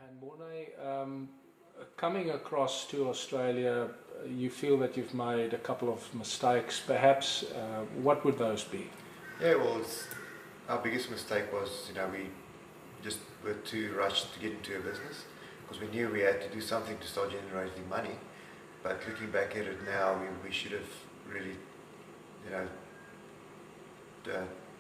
And Morné, coming across to Australia, you feel that you've made a couple of mistakes. Perhaps, what would those be? Yeah, well, our biggest mistake was, we just were too rushed to get into a business because we knew we had to do something to start generating money. But looking back at it now, we should have really,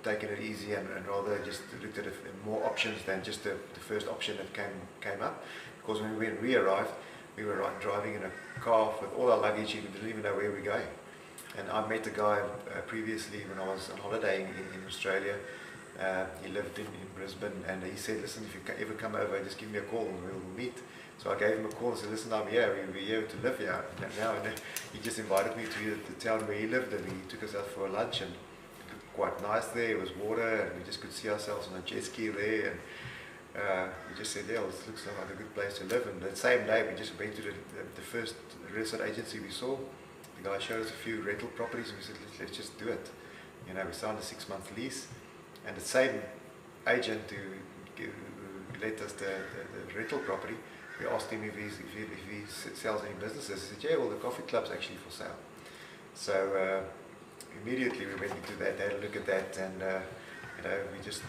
taken it easy and rather just looked at more options than just the first option that came up. Because when we arrived, we were driving in a car with all our luggage, we didn't even know where we were going. And I met a guy previously when I was on holiday in Australia. He lived in Brisbane, and he said, listen, if you ever come over, just give me a call and we'll meet. So I gave him a call and said, listen, I'm here, we're here to live here now. And he just invited me to the town where he lived, and he took us out for a lunch, and it looked quite nice there. It was water, and we just could see ourselves on a jet ski there. And we just said, yeah, well, this looks like a good place to live. And that same day, we just went to the first real estate agency we saw. The guy showed us a few rental properties, and we said, let's just do it. We signed a 6-month lease, and the same agent who let us the rental property, we asked him if he sells any businesses. He said, yeah, well, the coffee club's actually for sale. So immediately we went into that, had a look at that, and we just,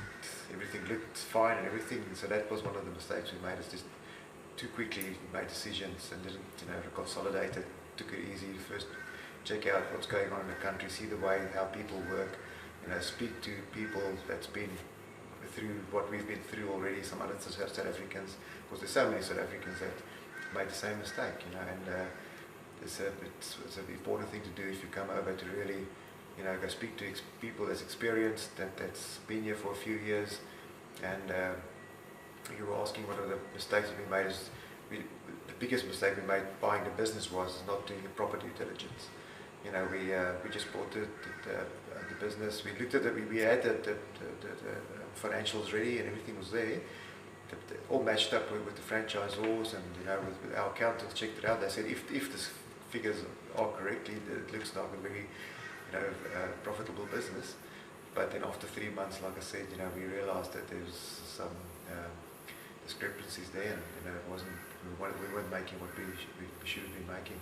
everything looked fine and everything. So that was one of the mistakes we made, is just too quickly made decisions and didn't, consolidate it, took it easy. First check out what's going on in the country, see the way how people work, speak to people that's been through what we've been through already, some other South Africans, because there's so many South Africans that made the same mistake, and it's an important thing to do if you come over, to really, go speak to people that's experienced, that's been here for a few years. And you were asking what are the mistakes that we made. The biggest mistake we made buying the business was not doing the proper due diligence. We just bought the business. We looked at it. We had the financials ready, and everything was there. All matched up with the franchisors, and with our accountants checked it out. They said if the figures are correctly, it looks like a very profitable business. But then after 3 months, like I said, we realised that there was some discrepancies there, and we weren't making what we should have been making.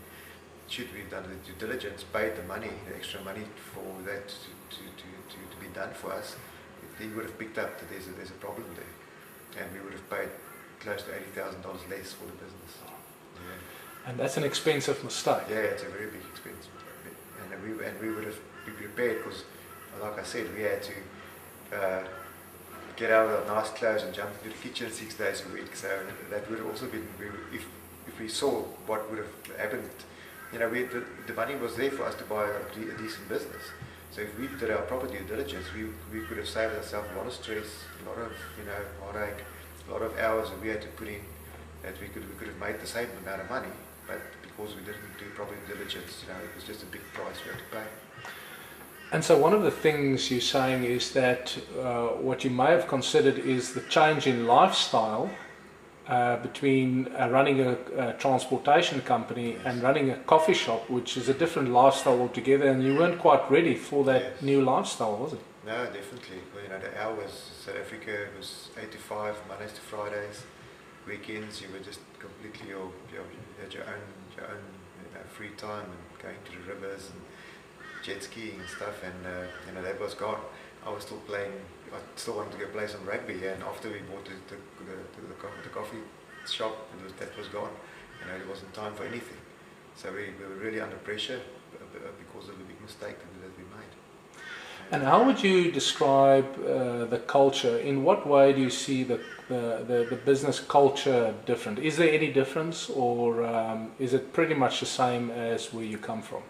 Should we have done the due diligence, paid the money, the extra money for that to be done for us, he would have picked up that there's a problem there, and we would have paid close to $80,000 less for the business. Yeah. And that's an expensive mistake. Yeah, it's a very big expense, and we would have been prepared, because, like I said, we had to get out of our nice clothes and jump into the kitchen 6 days a week. So that would have also been, if we saw what would have happened. The money was there for us to buy a decent business. So if we did our proper due diligence, we could have saved ourselves a lot of stress, a lot of heartache, a lot of hours that we had to put in. That we could have made the same amount of money, but because we didn't do proper due diligence, it was just a big price we had to pay. And so one of the things you're saying is that what you may have considered is the change in lifestyle between running a transportation company and running a coffee shop, which is a different lifestyle altogether, and you weren't quite ready for that new lifestyle, was it? No, definitely. Well, the hours, South Africa was 8 to 5, Mondays to Fridays. Weekends you were just completely, you had your own free time, and going to the rivers and jet skiing and stuff, and that was gone. I was still playing. I still wanted to go play some rugby, and after we bought the coffee shop, that was gone. It wasn't time for anything. So we were really under pressure because of the big mistake that we made. And how would you describe the culture? In what way do you see the business culture different? Is there any difference, or is it pretty much the same as where you come from?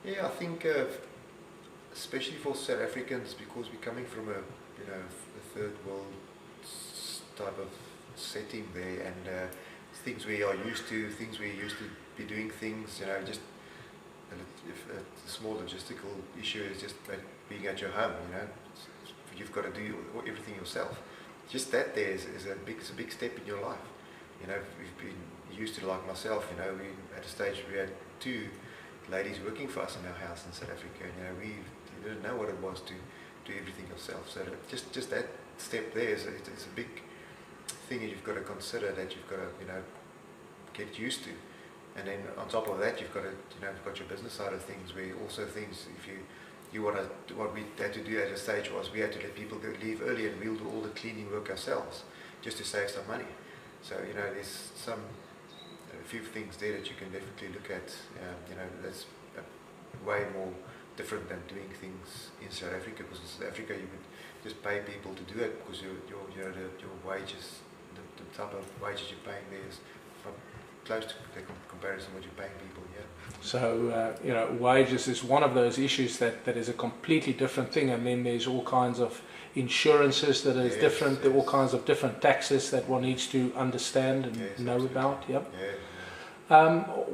Yeah, I think especially for South Africans, because we're coming from a third world type of setting there, and things we are used to, things we're used to be doing things, just a small logistical issue is just being at your home, you've got to do everything yourself. Just that there is a big step in your life. We've been used to, like myself, we at a stage we had 2 ladies working for us in our house in South Africa, and we didn't know what it was to do everything yourself. So just that step there is a big thing you've got to consider that you've got to, you know, get used to. And then on top of that, you've got to, you know, you've got your business side of things, where also things, if you want to, what we had to do at a stage was we had to let people leave early, and we'll do all the cleaning work ourselves, just to save some money. So, you know, there's a few things there that you can definitely look at. You know, that's way more different than doing things in South Africa, because in South Africa you would just pay people to do it, because your wages, the type of wages you're paying there is from close to the comparison what you're paying people here. So you know, wages is one of those issues that is a completely different thing, and then there's all kinds of insurances that is different. There are all kinds of different taxes that one needs to understand and know absolutely. About. Yep.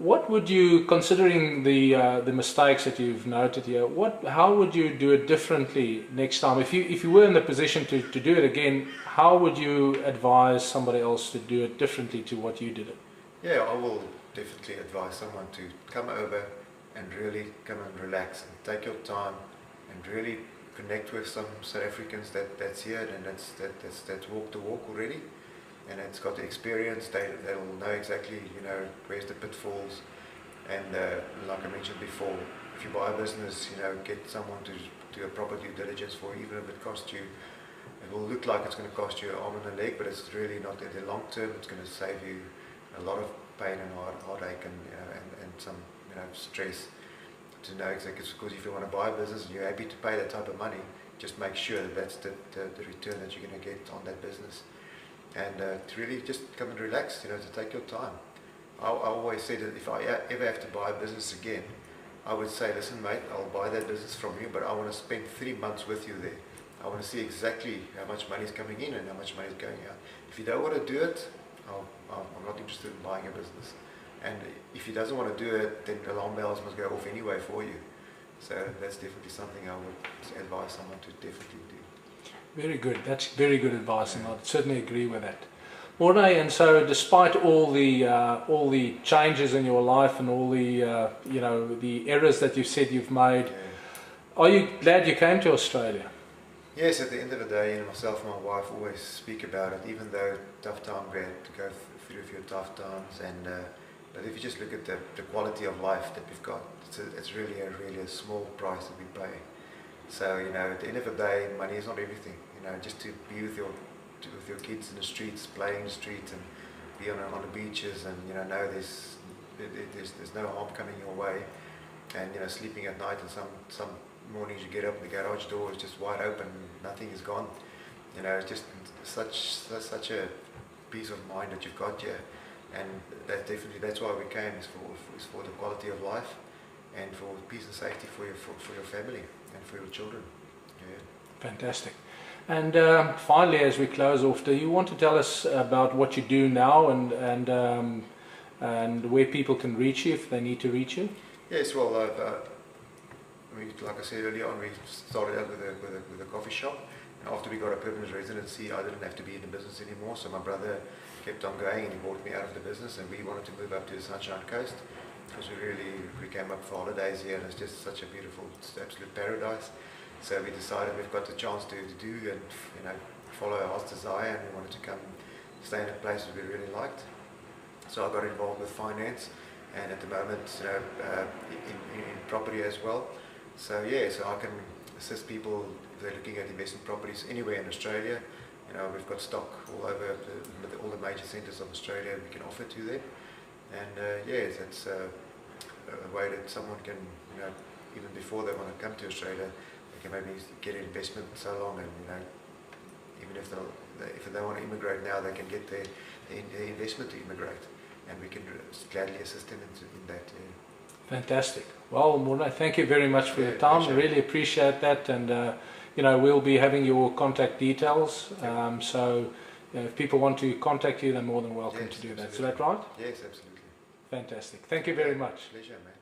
What would you, considering the mistakes that you've noted here, how would you do it differently next time? If you were in the position to do it again, how would you advise somebody else to do it differently to what you did it? Yeah, I will definitely advise someone to come over and really come and relax and take your time and really connect with some South Africans that's here and that's walked the walk already, and it's got the experience. They'll know exactly, you know, where's the pitfalls, and like I mentioned before, if you buy a business, you know, get someone to do a proper due diligence for you, even if it costs you, it will look like it's going to cost you an arm and a leg, but it's really not. In the long term, it's going to save you a lot of pain and heartache and, you know, and some, you know, stress, to know exactly, because if you want to buy a business and you're happy to pay that type of money, just make sure that that's the return that you're going to get on that business, and to really just come and relax, you know, to take your time. I always say that if I ever have to buy a business again, I would say, listen mate, I'll buy that business from you, but I want to spend 3 months with you there. I want to see exactly how much money is coming in and how much money is going out. If you don't want to do it, I'm not interested in buying a business. And if he doesn't want to do it, then the alarm bells must go off anyway for you. So that's definitely something I would advise someone to definitely do. Very good. That's very good advice, and I'd certainly agree with that. Morné, and so despite all the changes in your life and all the you know, the errors that you said you've made, are you glad you came to Australia? Yes, at the end of the day, you know, myself and my wife always speak about it, even though tough times, we had to go through a few tough times, and but if you just look at the quality of life that we've got, it's really a small price that we pay. So, you know, at the end of the day, money is not everything. You know, just to be with your kids in the streets, playing in the streets, and be on the beaches, and, you know there's no harm coming your way, and, you know, sleeping at night, and some mornings you get up and the garage door is just wide open, nothing is gone. You know, it's just such a peace of mind that you've got here, and that's why we came, is for the quality of life, and for peace and safety for your family and for your children. Yeah. Fantastic. And finally, as we close off, do you want to tell us about what you do now, and where people can reach you if they need to reach you? Yes, well, like I said earlier on, we started out with a coffee shop. And after we got a permanent residency, I didn't have to be in the business anymore, so my brother kept on going, and he brought me out of the business, and we wanted to move up to the Sunshine Coast, because we came up for holidays here, and it's just such a beautiful, it's absolute paradise. So we decided we've got the chance to do and, you know, follow our heart's desire, and we wanted to come stay in a place that we really liked. So I got involved with finance, and at the moment, you know, in property as well. So yeah, so I can assist people if they're looking at investment properties anywhere in Australia. You know, we've got stock all over all the major centres of Australia we can offer to them. And yes, it's a way that someone can, you know, even before they want to come to Australia, they can maybe get an investment so long, and, you know, even if they want to immigrate now, they can get the investment to immigrate, and we can gladly assist them in that. Yeah. Fantastic. Well, Morné, thank you very much for your time. I really appreciate that, and you know, we'll be having your contact details. So if people want to contact you, they're more than welcome to do that. Is that right? Yes, absolutely. Fantastic. Thank you very much. Pleasure, man.